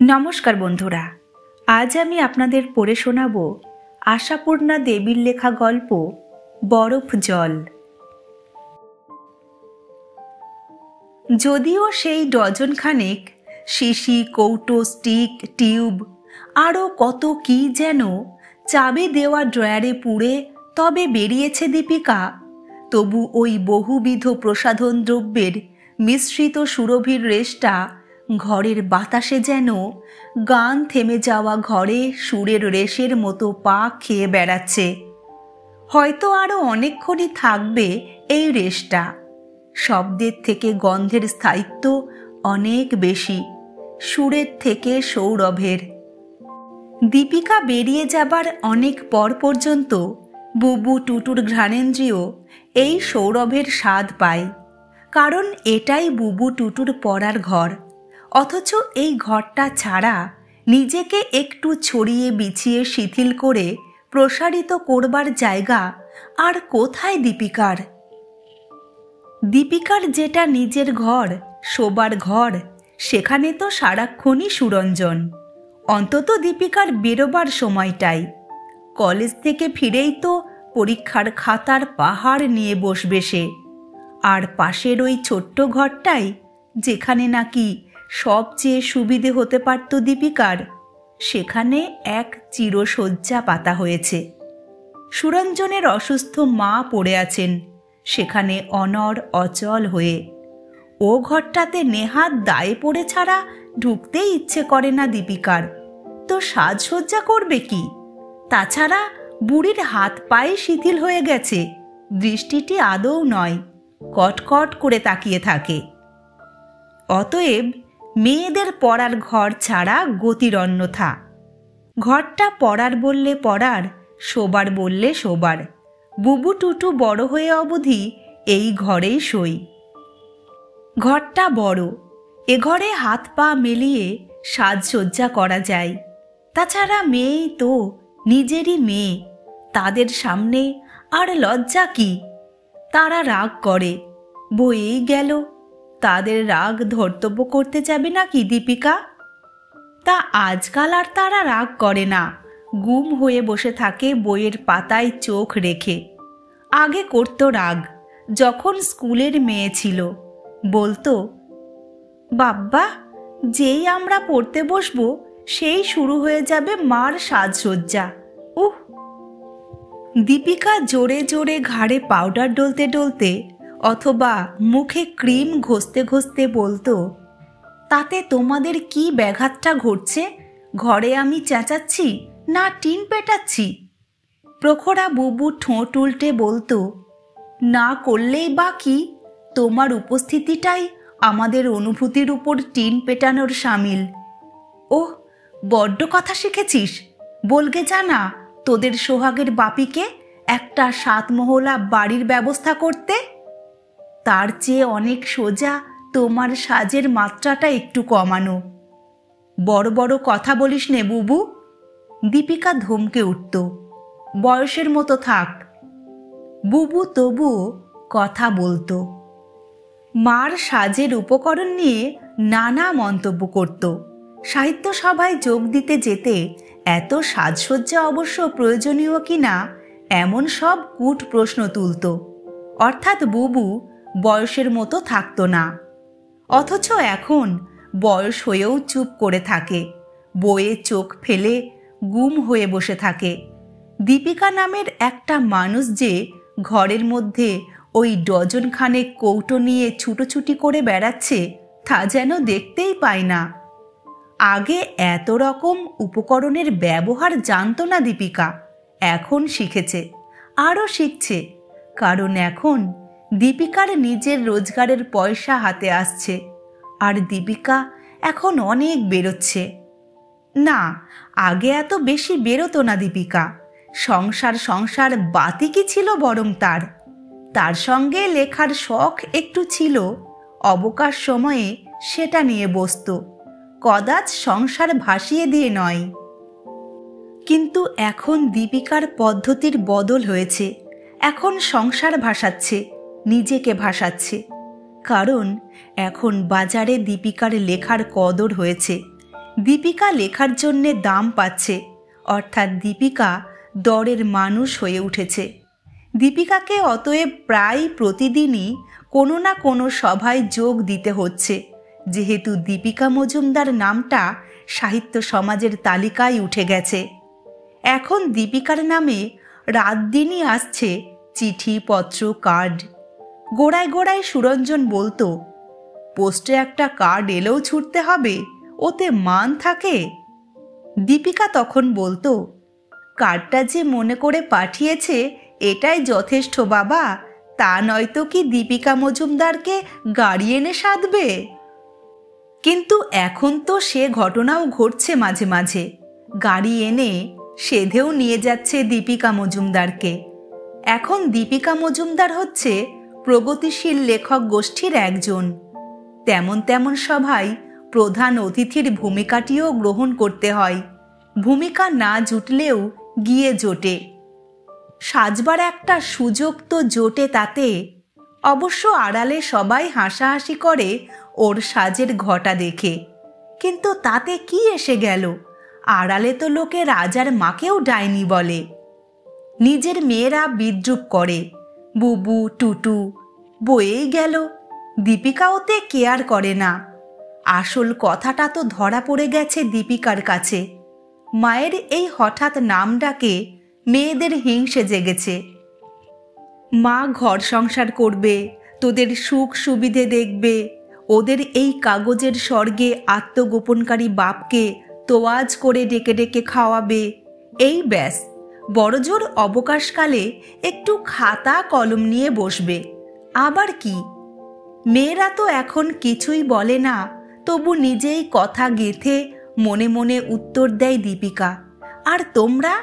নমস্কার বন্ধুরা, আজ আমি আপনাদের পড়ে শোনাব আশাপূর্ণা দেবীর লেখা গল্প বরফ জল। যদিও সেই ডজনখানেক শিশি, কৌটো, স্টিক, টিউব আরও কত কি যেন চাবি দেওয়া ড্রয়ারে পুড়ে তবে বেরিয়েছে দীপিকা, তবু ওই বহুবিধ প্রসাধন দ্রব্যের মিশ্রিত সুরভির রেশটা ঘরের বাতাসে যেন গান থেমে যাওয়া ঘরে সুরের রেশের মতো পা খেয়ে বেড়াচ্ছে। হয়তো আরও অনেকক্ষণই থাকবে এই রেশটা। শব্দের থেকে গন্ধের স্থায়িত্ব অনেক বেশি, সুরের থেকে সৌরভের। দীপিকা বেরিয়ে যাবার অনেক পর পর্যন্ত বুবু টুটুর ঘ্রাণেন্দ্রিয় এই সৌরভের স্বাদ পায়, কারণ এটাই বুবু টুটুর পড়ার ঘর। অথচ এই ঘরটা ছাড়া নিজেকে একটু ছড়িয়ে বিছিয়ে শিথিল করে প্রসারিত করবার জায়গা আর কোথায় দীপিকার? দীপিকার যেটা নিজের ঘর, শোবার ঘর, সেখানে তো সারাক্ষণই সুরঞ্জন। অন্তত দীপিকার বেরোবার সময়টাই। কলেজ থেকে ফিরেই তো পরীক্ষার খাতার পাহাড় নিয়ে বসবে সে। আর পাশের ওই ছোট্ট ঘরটাই যেখানে নাকি সবচেয়ে সুবিধে হতে পারত দীপিকার, সেখানে এক চিরশয্যা পাতা হয়েছে। সুরঞ্জনের অসুস্থ মা পড়ে আছেন সেখানে অনড় অচল হয়ে। ও ঘরটাতে নেহাত দায়ে পড়ে ছাড়া ঢুকতেই ইচ্ছে করে না দীপিকার। তো সাজসজ্জা করবে কি? তাছাড়া বুড়ির হাত পায়ে শিথিল হয়ে গেছে, দৃষ্টিটি আদৌ নয়, কটকট করে তাকিয়ে থাকে। অতএব মেয়েদের পড়ার ঘর ছাড়া গতির অন্যথা। ঘরটা পড়ার বললে পড়ার, শোবার বললে শোবার। বুবু টুটু বড় হয়ে অবধি এই ঘরেই শোয়। ঘরটা বড়, এ ঘরে হাত পা মেলিয়ে সাজসজ্জা করা যায়। তাছাড়া মেয়েই তো, নিজেরই মেয়ে, তাদের সামনে আর লজ্জা কি? তারা রাগ করে, বয়েই গেল, তাদের রাগ ধর্তব্য করতে যাবে নাকি দীপিকা? তা আজকাল আর তারা রাগ করে না, গুম হয়ে বসে থাকে বইয়ের পাতায় চোখ রেখে। আগে করতো রাগ, যখন স্কুলের মেয়ে ছিল। বলতো, বাব্বা, যেই আমরা পড়তে বসবো সেই শুরু হয়ে যাবে মার সাজসজ্জা। উহ! দীপিকা জোরে জোরে ঘাড়ে পাউডার ডলতে ডলতে অথবা মুখে ক্রিম ঘষতে ঘষতে বলতো, তাতে তোমাদের কি ব্যাঘাতটা ঘটছে? ঘরে আমি চেঁচাচ্ছি না টিন পেটাচ্ছি? প্রখরা বুবু ঠোঁট উল্টে বলতো, না করলেই বা কি, তোমার উপস্থিতিটাই আমাদের অনুভূতির উপর টিন পেটানোর সামিল। ওহ, বড্ড কথা শিখেছিস। বলগে জানা তোদের সোহাগের বাপিকে একটা 7 মহলা বাড়ির ব্যবস্থা করতে। তার চেয়ে অনেক সোজা তোমার সাজের মাত্রাটা একটু কমানো। বড় বড় কথা বলিস নে বুবু। দীপিকা ধমকে উঠত, বয়সের মতো থাক। বুবু তবুও কথা বলতো। মার সাজের উপকরণ নিয়ে নানা মন্তব্য করত। সাহিত্য সভায় যোগ দিতে যেতে এত সাজসজ্জা অবশ্য প্রয়োজনীয় কিনা এমন সব কূট প্রশ্ন তুলত। অর্থাৎ বুবু বয়সের মতো থাকতো না। অথচ এখন বয়স হয়েও চুপ করে থাকে, বইয়ে চোখ ফেলে গুম হয়ে বসে থাকে। দীপিকা নামের একটা মানুষ যে ঘরের মধ্যে ওই ডজনখানেক কৌটো নিয়ে ছুটোছুটি করে বেড়াচ্ছে, তা যেন দেখতেই পায় না। আগে এত রকম উপকরণের ব্যবহার জানতো না দীপিকা, এখন শিখেছে, আরও শিখছে। কারণ এখন দীপিকার নিজের রোজগারের পয়সা হাতে আসছে, আর দীপিকা এখন অনেক বেরোচ্ছে। না, আগে এত বেশি বেরোতো না দীপিকা। সংসার বাতিকই ছিল বরং তার সঙ্গে লেখার শখ একটু ছিল। অবকাশ সময়ে সেটা নিয়ে বসত, কদাচ সংসার ভাসিয়ে দিয়ে নয়। কিন্তু এখন দীপিকার পদ্ধতির বদল হয়েছে। এখন সংসার ভাসাচ্ছে, নিজেকে ভাসাচ্ছে। কারণ এখন বাজারে দীপিকার লেখার কদর হয়েছে। দীপিকা লেখার জন্যে দাম পাচ্ছে, অর্থাৎ দীপিকা দরের মানুষ হয়ে উঠেছে। দীপিকাকে অতএব প্রায় প্রতিদিনই কোনো না কোনো সভায় যোগ দিতে হচ্ছে, যেহেতু দীপিকা মজুমদার নামটা সাহিত্য সমাজের তালিকায় উঠে গেছে। এখন দীপিকার নামে রাত দিনই আসছে চিঠি, পত্র, কার্ড। গোড়ায় গোড়ায় সুরঞ্জন বলতো, পোস্টে একটা কার্ড এলেও ছুটতে হবে, ওতে মান থাকে। দীপিকা তখন বলতো, কার্ডটা যে মনে করে পাঠিয়েছে এটাই যথেষ্ট বাবা, তা নয়তো কি দীপিকা মজুমদারকে গাড়ি এনে সাধবে? কিন্তু এখন তো সে ঘটনাও ঘটছে মাঝে মাঝে। গাড়ি এনে সেধেও নিয়ে যাচ্ছে দীপিকা মজুমদারকে। এখন দীপিকা মজুমদার হচ্ছে প্রগতিশীল লেখক গোষ্ঠীর একজন। তেমন তেমন সভায় প্রধান অতিথির ভূমিকাটিও গ্রহণ করতে হয়। ভূমিকা না জুটলেও গিয়ে জোটে। সাজবার একটা সুযোগ তো জোটে তাতে। অবশ্য আড়ালে সবাই হাসাহাসি করে ওর সাজের ঘটা দেখে, কিন্তু তাতে কি এসে গেল? আড়ালে তো লোকে রাজার মাকেও ডাইনি বলে। নিজের মেয়েরা বিদ্রূপ করে, বুবু টুটু, বয়েই গেল। দীপিকা ওতে কেয়ার করে না। আসল কথাটা তো ধরা পড়ে গেছে দীপিকার কাছে। মায়ের এই হঠাৎ নাম ডাকে মেয়েদের হিংসে জেগেছে। মা ঘর সংসার করবে, তোদের সুখ সুবিধে দেখবে, ওদের এই কাগজের স্বর্গে আত্মগোপনকারী বাপকে তোয়াজ করে ডেকে ডেকে খাওয়াবে। এই ব্যাস, বড়জোর অবকাশকালে একটু খাতা কলম নিয়ে বসবে। আবার কি? মেয়েরা তো এখন কিছুই বলে না, তবু নিজেই কথা গেঁথে মনে মনে উত্তর দেয় দীপিকা। আর তোমরা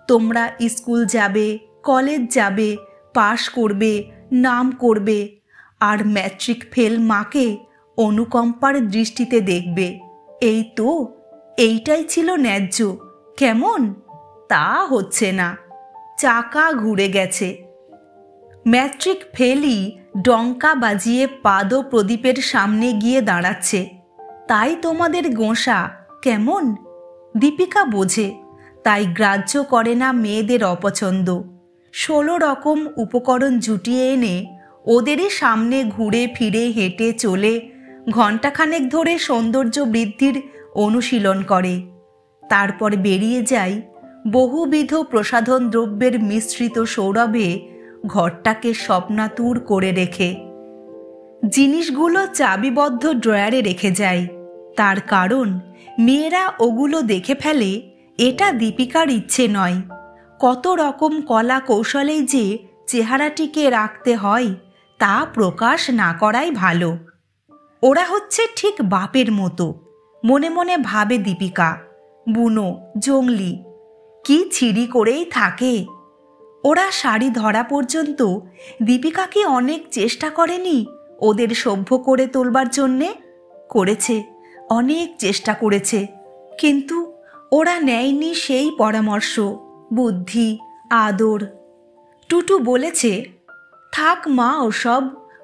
তোমরা স্কুল যাবে, কলেজ যাবে, পাশ করবে, নাম করবে, আর ম্যাট্রিক ফেল মাকে অনুকম্পার দৃষ্টিতে দেখবে। এই তো, এইটাই ছিল ন্যায্য। কেমন? তা হচ্ছে না। চাকা ঘুরে গেছে। ম্যাট্রিক ফেলই ডঙ্কা বাজিয়ে পাদ প্রদীপের সামনে গিয়ে দাঁড়াচ্ছে। তাই তোমাদের গোঁসা, কেমন? দীপিকা বোঝে, তাই গ্রাহ্য করে না মেয়েদের অপছন্দ। 16 রকম উপকরণ জুটিয়ে এনে ওদেরই সামনে ঘুরে ফিরে হেঁটে চলে ঘণ্টাখানেক ধরে সৌন্দর্য বৃদ্ধির অনুশীলন করে। তারপর বেরিয়ে যায় বহুবিধ প্রসাধন দ্রব্যের মিশ্রিত সৌরভে ঘরটাকে স্বপ্নাতুর করে রেখে। জিনিসগুলো চাবিবদ্ধ ড্রয়ারে রেখে যায়। তার কারণ মেয়েরা ওগুলো দেখে ফেলে এটা দীপিকার ইচ্ছে নয়। কত রকম কলা কৌশলেই যে চেহারাটিকে রাখতে হয় তা প্রকাশ না করাই ভালো। ওরা হচ্ছে ঠিক বাপের মতো, মনে মনে ভাবে দীপিকা। বুনো, জংলি, কি ছিঁড়ি করেই থাকে। ওরা শাড়ি ধরা পর্যন্ত দীপিকা কি অনেক চেষ্টা করেনি ওদের সভ্য করে তোলবার জন্যে? করেছে, অনেক চেষ্টা করেছে, কিন্তু ওরা নেয়নি সেই পরামর্শ, বুদ্ধি, আদর। টুটু বলেছে, থাক মা ওসব,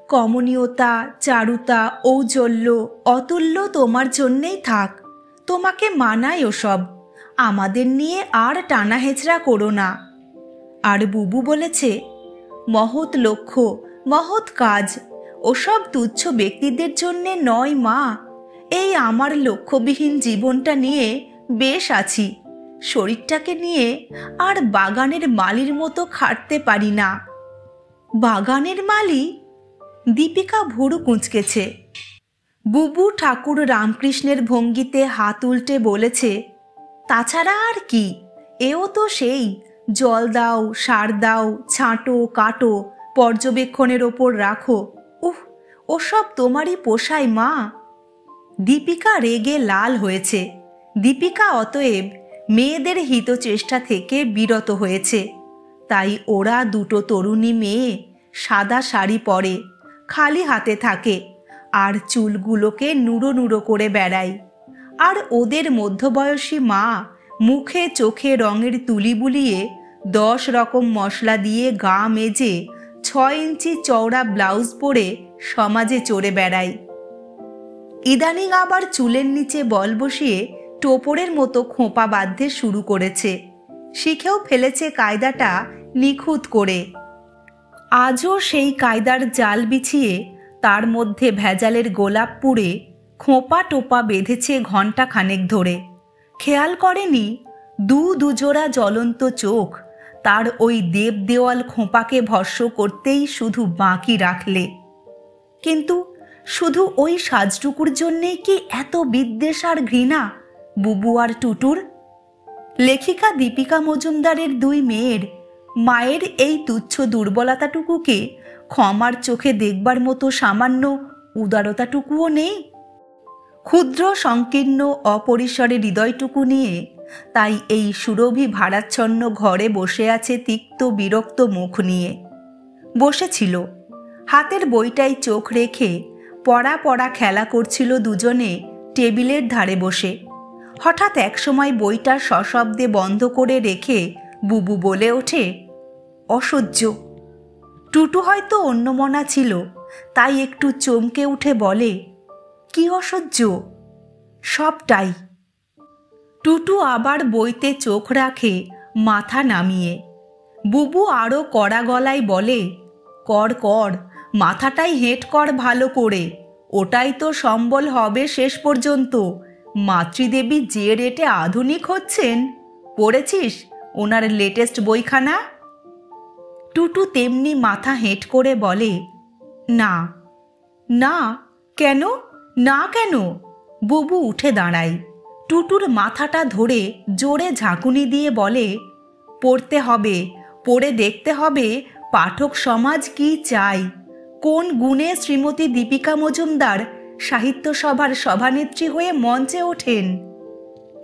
কমনীয়তা, চারুতা, ঔজ্জ্বল্য, অতুল্য তোমার জন্যেই থাক, তোমাকে মানায় ওসব, আমাদের নিয়ে আর টানা হেঁচড়া করো না। আর বুবু বলেছে, মহৎ লক্ষ্য, মহৎ কাজ, ওসব তুচ্ছ ব্যক্তিদের জন্যে নয় মা। এই আমার লক্ষ্যবিহীন জীবনটা নিয়ে বেশ আছি। শরীরটাকে নিয়ে আর বাগানের মালির মতো খাটতে পারি না। বাগানের মালি? দীপিকা ভুরু কুঁচকেছে। বুবু ঠাকুর রামকৃষ্ণের ভঙ্গিতে হাত উল্টে বলেছে, তাছাড়া আর কি, এও তো সেই জল দাও, সার দাও, ছাঁটো, কাটো, পর্যবেক্ষণের ওপর রাখো। ওসব তোমারই পোষায় মা। দীপিকা রেগে লাল হয়েছে। দীপিকা অতএব মেয়েদের হিতচেষ্টা থেকে বিরত হয়েছে। তাই ওরা দুটো তরুণী মেয়ে সাদা শাড়ি পরে, খালি হাতে থাকে, আর চুলগুলোকে নুড়ো নুড়ো করে বেড়ায়। আর ওদের মধ্যবয়সী মা মুখে চোখে রঙের তুলি বুলিয়ে 10 রকম মশলা দিয়ে গা মেজে 6 ইঞ্চি চওড়া ব্লাউজ পরে সমাজে চড়ে বেড়ায়। ইদানিং আবার চুলের নিচে বল বসিয়ে টোপরের মতো খোঁপা বাঁধতে শুরু করেছে। শিখেও ফেলেছে কায়দাটা নিখুঁত করে। আজও সেই কায়দার জাল বিছিয়ে তার মধ্যে ভেজালের গোলাপ পুড়ে খোঁপা টোপা বেঁধেছে ঘণ্টা খানেক ধরে। খেয়াল করেনি দুজোড়া জ্বলন্ত চোখ তার ওই দেব দেওয়াল খোঁপাকে ভস্ম করতেই শুধু বাকি রাখলে। কিন্তু শুধু ওই সাজটুকুর জন্যেই কি এত বিদ্বেষ আর ঘৃণা বুবু আর টুটুর? লেখিকা দীপিকা মজুমদারের দুই মেয়ের মায়ের এই তুচ্ছ দুর্বলতাটুকুকে ক্ষমার চোখে দেখবার মতো সামান্য উদারতাটুকুও নেই? ক্ষুদ্র সংকীর্ণ অপরিসরে হৃদয়টুকু নিয়ে তাই এই সুরভি ভারাচ্ছন্ন ঘরে বসে আছে তিক্ত বিরক্ত মুখ নিয়ে। বসেছিল, হাতের বইটায় চোখ রেখে পড়া পড়া খেলা করছিল দুজনে টেবিলের ধারে বসে। হঠাৎ একসময় বইটা সশব্দে বন্ধ করে রেখে বুবু বলে ওঠে, অসহ্য। টুটু হয়তো অন্যমনা ছিল, তাই একটু চমকে উঠে বলে, কি অসহ্য? সবটাই। টুটু আবার বইতে চোখ রাখে মাথা নামিয়ে। বুবু আরও কড়া গলায় বলে, কর কর, মাথাটাই হেঁট কর ভালো করে, ওটাই তো সম্বল হবে শেষ পর্যন্ত। মাতৃদেবী যে রেটে আধুনিক হচ্ছেন, পড়েছিস ওনার লেটেস্ট বইখানা? টুটু তেমনি মাথা হেঁট করে বলে, না। না কেন? না কেন? বুবু উঠে দাঁড়ায়, টুটুর মাথাটা ধরে জোরে ঝাঁকুনি দিয়ে বলে, পড়তে হবে, পড়ে দেখতে হবে পাঠক সমাজ কি চায়, কোন গুণে শ্রীমতী দীপিকা মজুমদার সাহিত্য সভার সভানেত্রী হয়ে মঞ্চে ওঠেন।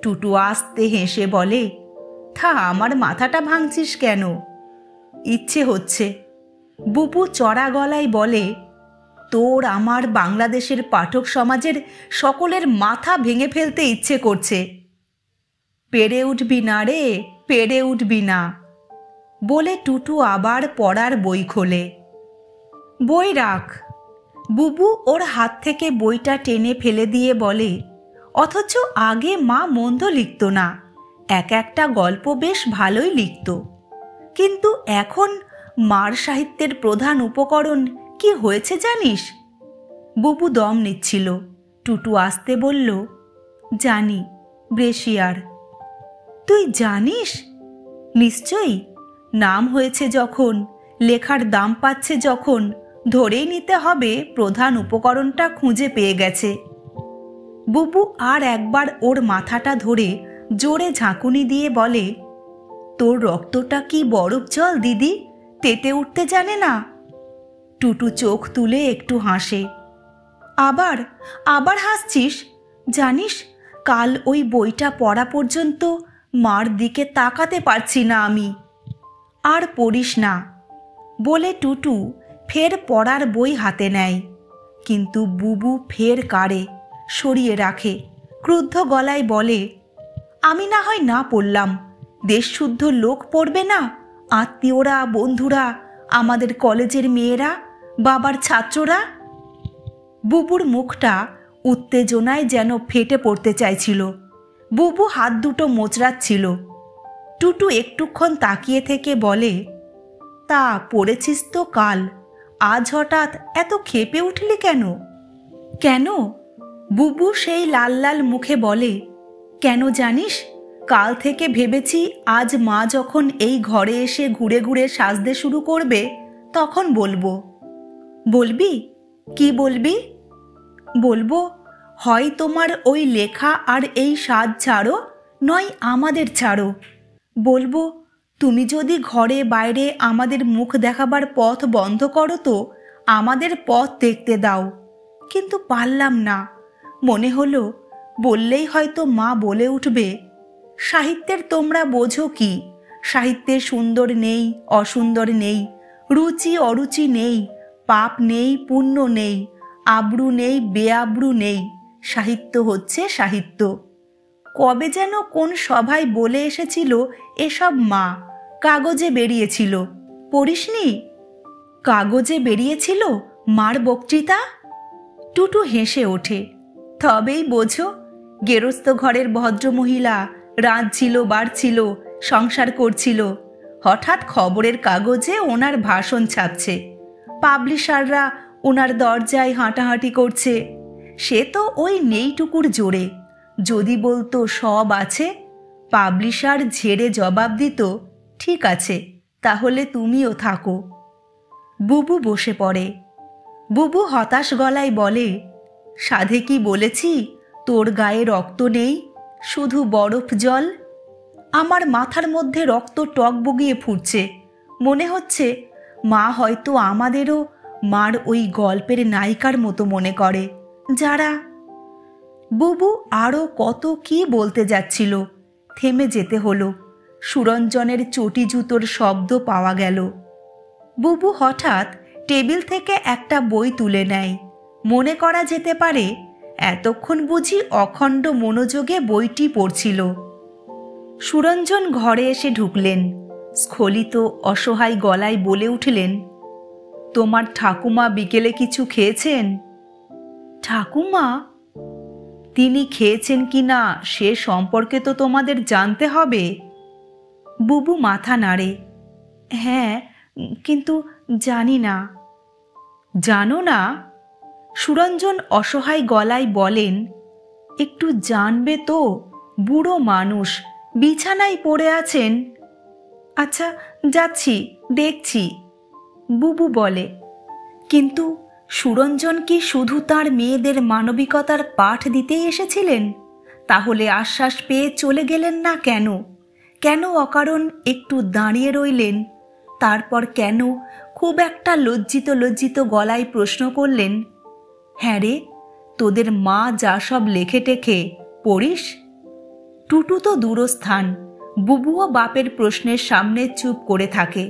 টুটু আস্তে হেসে বলে, থা, আমার মাথাটা ভাঙছিস কেন? ইচ্ছে হচ্ছে। বুবু চড়া গলায় বলে, তোর আমার বাংলাদেশের পাঠক সমাজের সকলের মাথা ভেঙে ফেলতে ইচ্ছে করছে। পেরে উঠবি না রে, পেরে উঠবি না, বলে টুটু আবার পড়ার বই খোলে। বই রাখ। বুবু ওর হাত থেকে বইটা টেনে ফেলে দিয়ে বলে, অথচ আগে মা মন্দ লিখত না, এক একটা গল্প বেশ ভালোই লিখত, কিন্তু এখন মার সাহিত্যের প্রধান উপকরণ কি হয়েছে জানিস? বুবু দম নিচ্ছিল। টুটু আসতে বলল, জানি, ব্রেশিয়ার। তুই জানিস? নিশ্চয়ই। নাম হয়েছে যখন, লেখার দাম পাচ্ছে যখন, ধরেই নিতে হবে প্রধান উপকরণটা খুঁজে পেয়ে গেছে। বুবু আর একবার ওর মাথাটা ধরে জোরে ঝাঁকুনি দিয়ে বলে, তোর রক্তটা কি বরফ জল দিদি, তেতে উঠতে জানে না? টুটু চোখ তুলে একটু হাসে। আবার আবার হাসছিস? জানিস, কাল ওই বইটা পড়া পর্যন্ত মার দিকে তাকাতে পারছি না আমি। আর পড়িস না, বলে টুটু ফের পড়ার বই হাতে নেয়। কিন্তু বুবু ফের কাড়ে, সরিয়ে রাখে, ক্রুদ্ধ গলায় বলে, আমি না হয় না পড়লাম, দেশশুদ্ধ লোক পড়বে না? আত্মীয়রা, বন্ধুরা, আমাদের কলেজের মেয়েরা, বাবার ছাত্ররা। বুবুর মুখটা উত্তেজনায় যেন ফেটে পড়তে চাইছিল। বুবু হাত দুটো মোচড়াচ্ছিল। টুটু একটুক্ষণ তাকিয়ে থেকে বলে, তা পড়েছিস তো কাল, আজ হঠাৎ এত ক্ষেপে উঠলি কেন? কেন? বুবু সেই লাল লাল মুখে বলে, কেন জানিস? কাল থেকে ভেবেছি আজ মা যখন এই ঘরে এসে ঘুরে ঘুরে সাজতে শুরু করবে তখন বলবো। বলবি? কি বলবি? বলবো, হয় তোমার ওই লেখা আর এই সাজ ছাড়ো, নয় আমাদের ছাড়ো। বলবো, তুমি যদি ঘরে বাইরে আমাদের মুখ দেখাবার পথ বন্ধ করো তো আমাদের পথ দেখতে দাও। কিন্তু পারলাম না। মনে হলো বললেই হয়তো মা বলে উঠবে, সাহিত্যের তোমরা বোঝো কি? সাহিত্যে সুন্দর নেই, অসুন্দর নেই, রুচি অরুচি নেই, পাপ নেই, পুণ্য নেই, আব্রু নেই, বেআব্রু নেই, সাহিত্য হচ্ছে সাহিত্য। কবে যেন কোন সভায় বলে এসেছিল এসব মা, কাগজে বেরিয়েছিল, পড়িসনি? কাগজে বেরিয়েছিল মার বক্তৃতা। টুটু হেসে ওঠে, তবেই বোঝো, গেরস্থ ঘরের ভদ্রমহিলা রাঁধছিল বাড়ছিল, সংসার করছিল। হঠাৎ খবরের কাগজে ওনার ভাষণ ছাপছে, পাবলিশাররা ওনার দরজায় হাঁটাহাঁটি করছে। সে তো ওই নেইটুকুর জোরে, যদি বলতো সব আছে, পাবলিশার ঝেড়ে জবাব দিত, ঠিক আছে, তাহলে তুমিও থাকো। বুবু বসে পড়ে। বুবু হতাশ গলায় বলে, সাধে কি বলেছি তোর গায়ে রক্ত নেই, শুধু বরফ জল? আমার মাথার মধ্যে রক্ত টকবগিয়ে ফুটছে। মনে হচ্ছে মা হয়তো আমাদেরও মার ওই গল্পের নায়িকার মতো মনে করে, যারা... বুবু আরও কত কি বলতে যাচ্ছিল, থেমে যেতে হলো। সুরঞ্জনের চটি জুতোর শব্দ পাওয়া গেল। বুবু হঠাৎ টেবিল থেকে একটা বই তুলে নেয়। মনে করা যেতে পারে এতক্ষণ বুঝি অখণ্ড মনোযোগে বইটি পড়ছিল। সুরঞ্জন ঘরে এসে ঢুকলেন। স্খলিত অসহায় গলায় বলে উঠলেন, তোমার ঠাকুমা বিকেলে কিছু খেয়েছেন? ঠাকুমা? তিনি খেয়েছেন কি না সে সম্পর্কে তো তোমাদের জানতে হবে। বুবু মাথা নাড়ে। হ্যাঁ, কিন্তু জানি না। জানো না? সুরঞ্জন অসহায় গলায় বলেন, একটু জানবে তো, বুড়ো মানুষ, বিছানায় পড়ে আছেন। আচ্ছা, যাচ্ছি, দেখছি, বুবু বলে। কিন্তু সুরঞ্জন কি শুধু তার মেয়েদের মানবিকতার পাঠ দিতেই এসেছিলেন? তাহলে আশ্বাস পেয়ে চলে গেলেন না কেন? কেন অকারণ একটু দাঁড়িয়ে রইলেন? তারপর কেন খুব একটা লজ্জিত লজ্জিত গলায় প্রশ্ন করলেন, হ্যাঁ রে, তোদের মা যা সব লেখে টেখে পড়িস? টুটু তো দূরস্থান, বুবুও বাপের প্রশ্নের সামনে চুপ করে থাকে।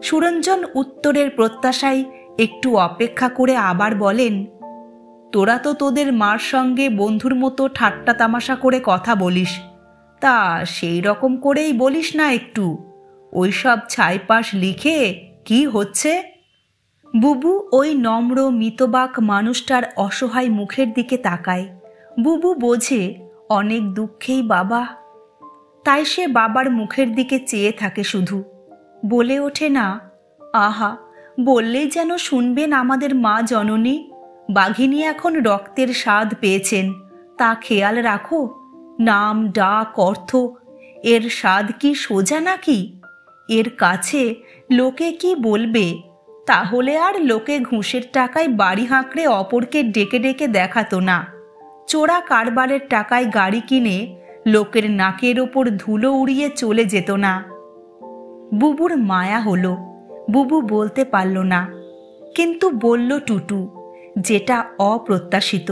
সুরঞ্জন উত্তরের প্রত্যাশায় একটু অপেক্ষা করে আবার বলেন, তোরা তো তোদের মার সঙ্গে বন্ধুর মতো ঠাট্টা তামাশা করে কথা বলিস, তা সেই রকম করেই বলিস না একটু? ওইসব ছাইপাশ লিখে কি হচ্ছে? বুবু ওই নম্র মিতবাক মানুষটার অসহায় মুখের দিকে তাকায়। বুবু বোঝে অনেক দুঃখেই বাবা, তাই সে বাবার মুখের দিকে চেয়ে থাকে শুধু। বলে ওঠে না, আহা, বললেই যেন শুনবেন আমাদের মা জননী। বাঘিনী এখন রক্তের স্বাদ পেয়েছেন, তা খেয়াল রাখো। নাম ডাক অর্থ, এর স্বাদ কি সোজা নাকি? এর কাছে লোকে কি বলবে? তাহলে আর লোকে ঘুষের টাকায় বাড়ি হাঁকড়ে অপরকে ডেকে ডেকে দেখাতো না। চোরা কারবারের টাকায় গাড়ি কিনে লোকের নাকের ওপর ধুলো উড়িয়ে চলে যেত না। বুবুর মায়া হলো, বুবু বলতে পারল না, কিন্তু বলল টুটু, যেটা অপ্রত্যাশিত।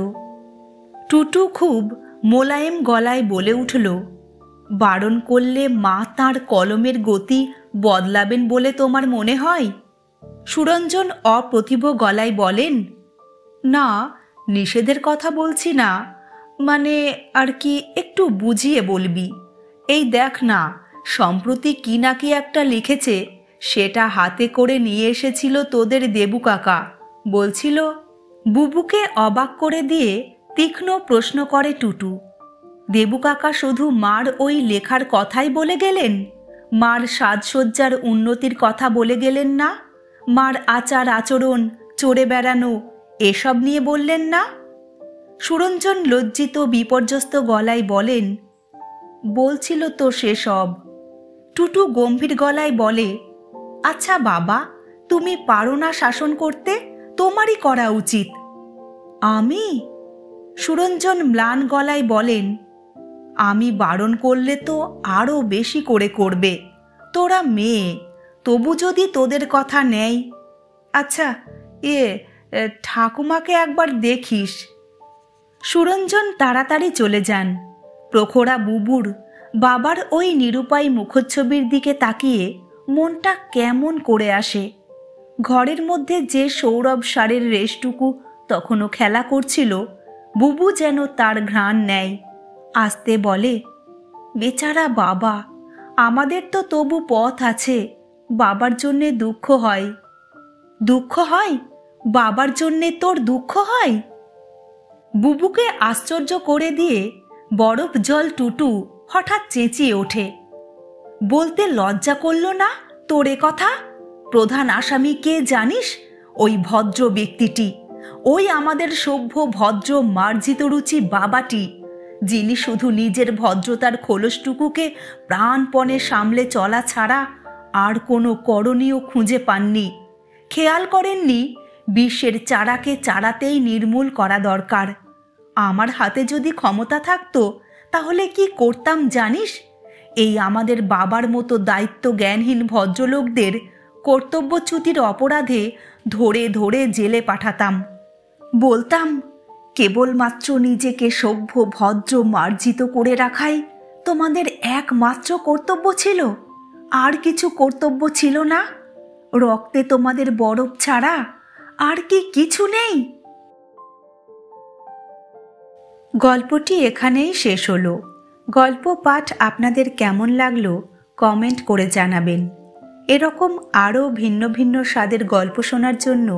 টুটু খুব মোলায়েম গলায় বলে উঠল, বারণ করলে মা তাঁর কলমের গতি বদলাবেন বলে তোমার মনে হয়? সুরঞ্জন অপ্রতিভ গলায় বলেন, না, নিষেধের কথা বলছি না, মানে আর কি, একটু বুঝিয়ে বলবি। এই দেখ না, সম্প্রতি কি নাকি একটা লিখেছে, সেটা হাতে করে নিয়ে এসেছিল তোদের দেবু কাকা। বলছিল। বুবুকে অবাক করে দিয়ে তীক্ষ্ণ প্রশ্ন করে টুটু, দেবু কাকা শুধু মার ওই লেখার কথাই বলে গেলেন? মার সাজসজ্জার উন্নতির কথা বলে গেলেন না? মার আচার আচরণ, চড়ে বেড়ানো, এসব নিয়ে বললেন না? সুরঞ্জন লজ্জিত বিপর্যস্ত গলায় বলেন, বলছিল তো সেসব। টুটু গম্ভীর গলায় বলে, আচ্ছা বাবা, তুমি পারো না শাসন করতে? তোমারই করা উচিত। আমি? সুরঞ্জন ম্লান গলায় বলেন, আমি বারণ করলে তো আরও বেশি করে করবে। তোরা মেয়ে, তবু যদি তোদের কথা নেয়। আচ্ছা, ঠাকুমাকে একবার দেখিস। সুরঞ্জন তাড়াতাড়ি চলে যান। প্রখরা বুবুর বাবার ওই নিরুপায় মুখচ্ছবির দিকে তাকিয়ে মনটা কেমন করে আসে। ঘরের মধ্যে যে সৌরভ সারের রেশটুকু তখনও খেলা করছিল, বুবু যেন তার ঘ্রাণ নেয়। আস্তে বলে, বেচারা বাবা, আমাদের তো তবু পথ আছে। বাবার জন্যে দুঃখ হয়। দুঃখ হয়? বাবার জন্যে তোর দুঃখ হয়? বুবুকে আশ্চর্য করে দিয়ে বরফ জল টুটু হঠাৎ চেঁচিয়ে ওঠে, বলতে লজ্জা করল না তোর এ কথা? প্রধান আসামি কে জানিস? ওই ভদ্র ব্যক্তিটি, ওই আমাদের সভ্য ভদ্র মার্জিত রুচি বাবাটি, যিনি শুধু নিজের ভদ্রতার খোলসটুকুকে প্রাণপণে সামলে চলা ছাড়া আর কোনো করণীয় খুঁজে পাননি। খেয়াল করেননি বিশ্বের চারাকে চারাতেই নির্মূল করা দরকার। আমার হাতে যদি ক্ষমতা থাকতো তাহলে কি করতাম জানিস? এই আমাদের বাবার মতো দায়িত্ব জ্ঞানহীন ভদ্রলোকদের কর্তব্যচ্যুতির অপরাধে ধরে ধরে জেলে পাঠাতাম। বলতাম, কেবলমাত্র নিজেকে সভ্য ভদ্র মার্জিত করে রাখাই তোমাদের একমাত্র কর্তব্য ছিল, আর কিছু কর্তব্য ছিল না? রক্তে তোমাদের বরফ ছাড়া আর কি কিছু নেই? গল্পটি এখানেই শেষ হলো। গল্প পাঠ আপনাদের কেমন লাগলো কমেন্ট করে জানাবেন। এরকম আরও ভিন্ন ভিন্ন স্বাদের গল্প শোনার জন্য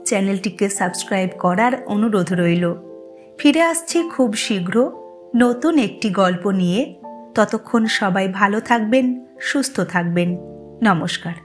চ্যানেলটিকে সাবস্ক্রাইব করার অনুরোধ রইল। ফিরে আসছি খুব শীঘ্র নতুন একটি গল্প নিয়ে। ততক্ষণ সবাই ভালো থাকবেন, সুস্থ থাকবেন। নমস্কার।